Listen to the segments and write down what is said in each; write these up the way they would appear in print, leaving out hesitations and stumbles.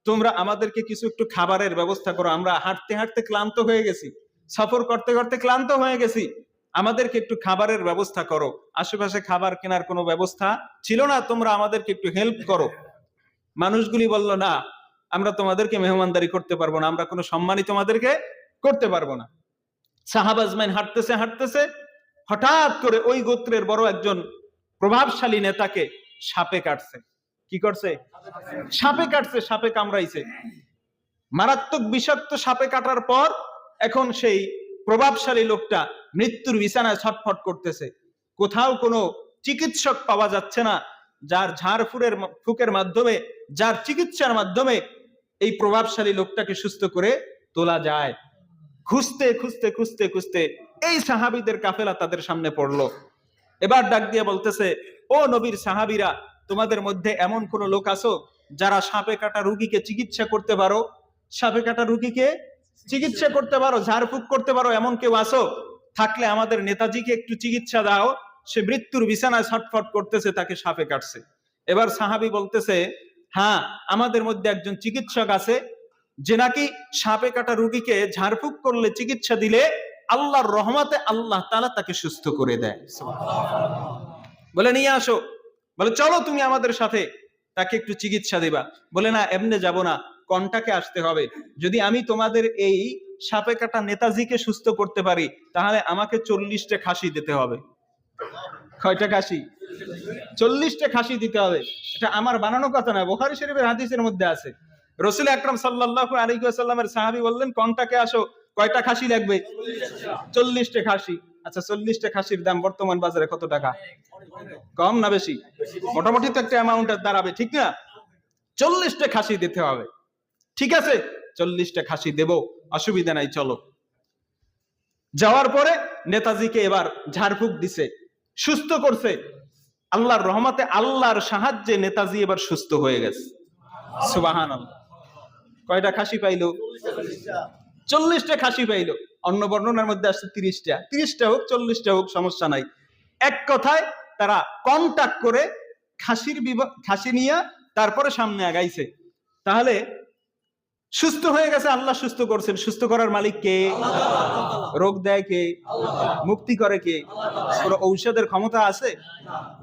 তোমরা আমাদেরকে কিছু একটু খাবারের ব্যবস্থা করো, আমরা হাঁটতে হাঁটতে ক্লান্ত হয়ে গেছি, সফর করতে করতে ক্লান্ত হয়ে গেছি, আমাদেরকে একটু খাবারের ব্যবস্থা করো। আশেপাশে খাবার কেনার কোনো ব্যবস্থা ছিল না, তোমরা আমাদেরকে একটু হেল্প করো। মানুষগুলি বলল, না, আমরা তোমাদেরকে মেহমানদারি করতে পারবো না, আমরা কোনো সম্মানই তোমাদেরকে করতে পারবো না। সাহাবা আজমাইন হাঁটতেছে হাঁটতেছে, হঠাৎ করে ওই গোত্রের বড় একজন প্রভাবশালী নেতাকে সাপে কাটছে। কি করছে? সাপে কাটছে, সাপে কামড়াইছে। মারাত্মক বিষাক্ত সাপে কাটার পর এখন সেই প্রভাবশালী লোকটা মৃত্যুর বিছানায় ছটফট করতেছে। কোথাও কোনো চিকিৎসক পাওয়া যাচ্ছে না, যার ফুকের মাধ্যমে, যার চিকিৎসার মাধ্যমে এই প্রভাবশালী লোকটাকে সুস্থ করে তোলা যায়। খুঁজতে খুঁজতে খুঁজতে খুঁজতে এই সাহাবীদের কাফেলা তাদের সামনে পড়লো। এবার ডাক দিয়ে বলতেছে, ও নবীর সাহাবীরা, তোমাদের মধ্যে এমন কোন লোক আছো যারা সাপে কাটা রোগীকে চিকিৎসা করতে পারো? সাপে কাটা রোগীকে চিকিৎসা করতে পারো, ঝাড়ফুঁক করতে পারো, এমন কেউ আছো? থাকলে আমাদের নেতাজিকে একটু চিকিৎসা দাও, সে মৃত্যুর বিছানায় ছটফট করতেছে, তাকে সাপে কাটছে। এবার সাহাবী বলতেছে, হ্যাঁ, আমাদের মধ্যে একজন চিকিৎসক আছে, যে নাকি সাপে কাটা রোগীকে ঝাড়ফুঁক করলে, চিকিৎসা দিলে আল্লাহর রহমতে আল্লাহ তাআলা তাকে সুস্থ করে দেয়। বলে নিয়ে আসো। বলে চলো তুমি আমাদের সাথে, তাকে একটু চিকিৎসা দিবা। বলে না, এমনি যাব না, কন্টাকে আসতে হবে। যদি আমি তোমাদের এই সাপে কাটা নেতাজিকে সুস্থ করতে পারি, তাহলে আমাকে 40টা খাসি দিতে হবে। কয়টা খাসি? 40টা খাসি দিতে হবে। এটা আমার বানানো কথা না, বুখারী শরীফের হাদিসের মধ্যে আছে। রাসূল আকরাম সাল্লাল্লাহু আলাইহি ওয়াসাল্লামের সাহাবী বললেন, কন্টাকে আসো, কয়টা খাসি লাগবে? 40টা খাসি। আচ্ছা, 40টা খাসির দাম বর্তমান বাজারে কত টাকা? কম না বেশি? মোটামুটি তো একটা অ্যামাউন্ট দাঁড়াবে, ঠিক না? 40টা খাসি দিতে হবে। ঠিক আছে, 40টা খাসি দেব, অসুবিধা নাই, চলো। যাওয়ার পরে নেতাজিকে এবার ঝাড়ফুঁক দিছে, সুস্থ করছে। আল্লাহর রহমতে, আল্লাহর সাহায্যে নেতাজি এবার সুস্থ হয়ে গেছে। সুবহানাল্লাহ। কয়টা খাসি পাইলো? 40টা খাসি পাইলো। অন্য বর্ণনার মধ্যে আসছে 30টা। 30টা হোক, 40টা হোক, সমস্যা নাই। এক কথায় তারা কন্টাক্ট করে খাসি নিয়ে তারপরে সামনে আগাইছে। তাহলে সুস্থ হয়ে গেছে, আল্লাহ সুস্থ করছেন। সুস্থ করার মালিক কে? রোগ দেয় কে? মুক্তি করে কে? কোন ঔষধের ক্ষমতা আছে?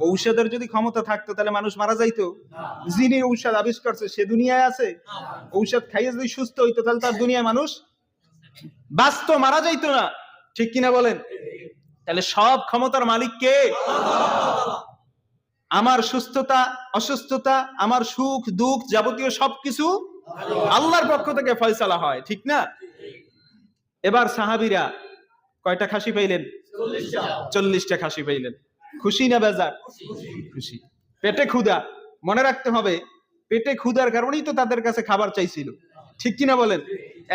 ঔষধের যদি ক্ষমতা থাকতো তাহলে মানুষ মারা যাইতো? যিনি ঔষধ আবিষ্কার করছে সে দুনিয়ায় আছে? ঔষধ খাইয়ে যদি সুস্থ হইতো তাহলে তার দুনিয়ায় মানুষ বাঁচতো, মারা যাইতো না। ঠিক কিনা বলেন? তাহলে সব ক্ষমতার মালিক কে? আমার সুস্থতা, অসুস্থতা, আমার সুখ দুঃখ, যাবতীয় সবকিছু আল্লাহর পক্ষ থেকে ফয়সালা হয়, ঠিক না? এবার সাহাবীরা কয়টা খাসি পাইলেন? 40টা খাসি পাইলেন। খুশি না বেজার? খুশি। পেটে ক্ষুধা, মনে রাখতে হবে, পেটে ক্ষুধার কারণেই তো তাদের কাছে খাবার চাইছিল, ঠিক কিনা বলেন?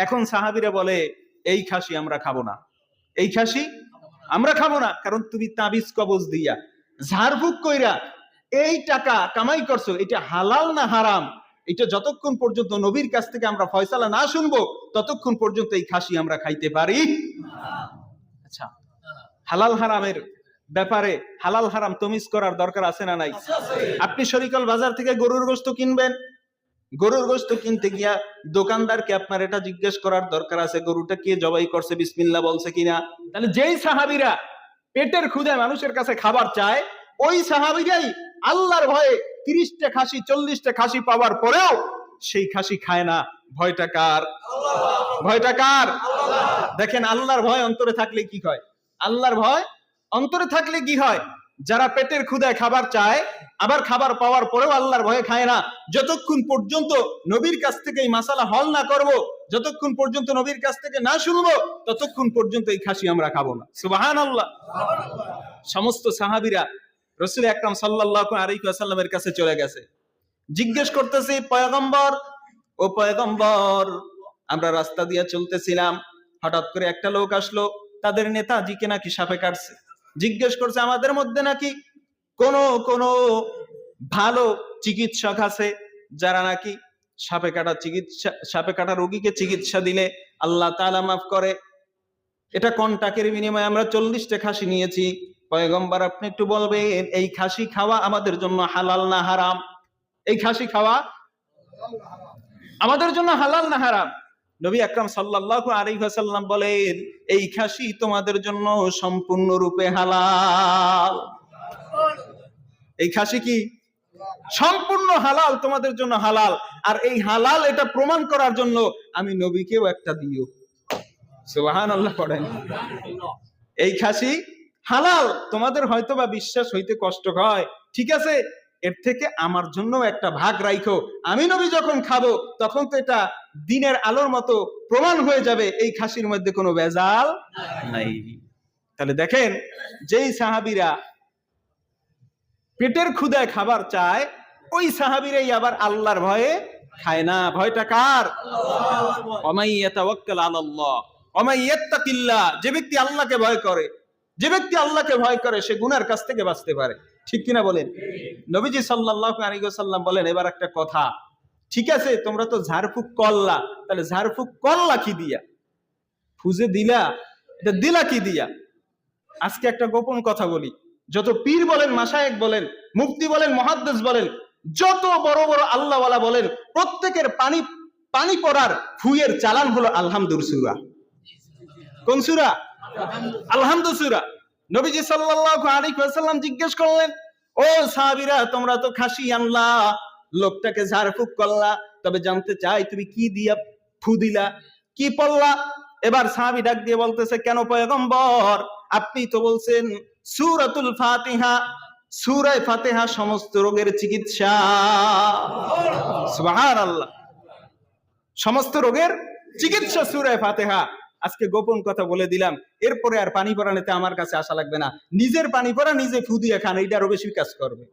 এখন সাহাবীরা বলে, এই খাসি আমরা খাবো না, এই খাসি আমরা খাবো না। কারণ তুমি তাবিজ কবজ দিয়া, ঝাড়ফুঁক কইরা এই টাকা কামাই করছো, এটা হালাল না হারাম, এটা যতক্ষণ পর্যন্ত নবীর কাছ থেকে আমরা ফয়সালা না শুনবো, ততক্ষণ পর্যন্ত এই খাসি আমরা খাইতে পারি। আচ্ছা, হালাল হারামের ব্যাপারে হালাল হারাম তমিজ করার দরকার আছে না নাই? আপনি শরিকল বাজার থেকে গরুর গোশত কিনবেন, গরুর গোশত কিনতে গিয়া দোকানদারকে আপনার এটা জিজ্ঞেস করার দরকার আছে, গরুটা কে জবাই করছে, বিসমিল্লাহ বলছে কিনা? তাহলে যেই সাহাবীরা পেটের ক্ষুধায় মানুষের কাছে খাবার চায়, ওই সাহাবীরাই আল্লাহর ভয়ে 30টা খাসি 40টা খাসি পাওয়ার পরেও সেই খাসি খায় না। ভয়টা কার? ভয়টা কার? দেখেন, আল্লাহর ভয় অন্তরে থাকলে কি হয়? আল্লাহর ভয় অন্তরে থাকলে কি হয়? যারা পেটের ক্ষুধায় খাবার চায়, আবার খাবার পাওয়ার পরেও আল্লাহর ভয়ে খায় না, যতক্ষণ পর্যন্ত নবীর কাছ থেকে এই মাসালা হল না করব, যতক্ষণ পর্যন্ত নবীর কাছ থেকে না শুনবো, ততক্ষণ পর্যন্ত এই খাসি আমরা খাবো না। সুবহানাল্লাহ। সমস্ত সাহাবীরা রাসূল আকরাম সাল্লাল্লাহু আলাইহি ওয়াসাল্লামের কাছে চলে গেছে, জিজ্ঞেস করতেছে, পয়গম্বর, ও পয়গম্বর, আমরা রাস্তা দিয়ে চলতেছিলাম, হঠাৎ করে একটা লোক আসলো, তাদের নেতাজিকে নাকি সাপে কাটছে। জিজ্ঞেস করছে, আমাদের মধ্যে নাকি কোন ভালো চিকিৎসক আছে যারা নাকি সাপে কাটা রোগীকে চিকিৎসা দিলে আল্লাহ তাআলা মাফ করে? এটা কন্টাকের বিনিময়ে আমরা 40টা খাসি নিয়েছি। পয়গম্বর, আপনি একটু বলবেন, এই খাসি খাওয়া আমাদের জন্য হালাল না হারাম? এই খাসি খাওয়া আমাদের জন্য হালাল না হারাম? নবী আকরাম সাল্লাল্লাহু আলাইহি ওয়াসাল্লাম বলেন, এই খাসি তোমাদের জন্য সম্পূর্ণরূপে হালাল। এই খাসি কি সম্পূর্ণ হালাল, তোমাদের জন্য হালাল। আর এই হালাল এটা প্রমাণ করার জন্য আমি নবীকেও একটা দিও। সুবহানাল্লাহ পড়েন। এই খাসি হালাল, তোমাদের হয়তোবা বিশ্বাস হইতে কষ্ট হয়, ঠিক আছে, এর থেকে আমার জন্য একটা ভাগ রাখো। আমি নবী যখন খাবো তখন তো এটা দিনের আলোর মতো প্রমাণ হয়ে যাবে এই খাসির মধ্যে কোনো ভেজাল নাই। তাহলে দেখেন, যেই সাহাবীরা পেটের ক্ষুধায় খাবার চায়, ওই সাহাবীরাই আবার আল্লাহর ভয়ে খায় না। ভয়টা কার? ওয়ামাই ইয়াতাওয়াক্কাল আলাল্লাহ ওয়ামাই ইয়াত্তাকিল্লাহ। যে ব্যক্তি আল্লাহকে ভয় করে, যে ব্যক্তি আল্লাহকে ভয় করে, সে গুনার কাছ থেকে বাঁচতে পারে। ঠিক কিনা বলেন? নবীজি সাল্লাল্লাহু আলাইহি ওয়াসাল্লাম বলেন, এবার একটা কথা, ঠিক আছে তোমরা তো ঝাড়ফুঁক করলা, তাহলে ঝাড়ফুঁক করলা কি দিয়া? ফুজে দিলা? এটা দিলা কি দিয়া? আজকে একটা গোপন কথা বলি, যত পীর বলেন, মাশায়েখ বলেন, মুফতি বলেন, মুহাদ্দিস বলেন, যত বড় বড় আল্লাহওয়ালা বলেন, প্রত্যেকের পানি পড়ার ফুয়ের চালান হলো আলহামদুলিল্লাহ সূরা। কোন সূরা? আলহামদুলিল্লাহ সূরা। নবীজি সাল্লাল্লাহু আলাইহি ওয়াসাল্লাম জিজ্ঞেস করলেন, ও সাহাবীরা, তোমরা তো খাসি আনলা, লোকটাকে ঝাড়ফুঁক করলা, তবে জানতে চাই তুমি কি দিয়া ফু দিলা, কি পড়লা? এবার সাহাবী ডাক দিয়ে বলতেছে, কেন পয়গম্বর, আপনি তো বলছেন সূরাতুল ফাতিহা, সূরা ফাতিহা সমস্ত রোগের চিকিৎসা। সুবহানাল্লাহ, সমস্ত রোগের চিকিৎসা সূরা ফাতিহা। আজকে গোপন কথা বলে দিলাম, এরপরে আর পানি পড়ানিতে আমার কাছে আসা লাগবে না। নিজের পানি পড়া নিজে ফু দিয়ে খান, এইটা আরো বেশি কাজ করবে।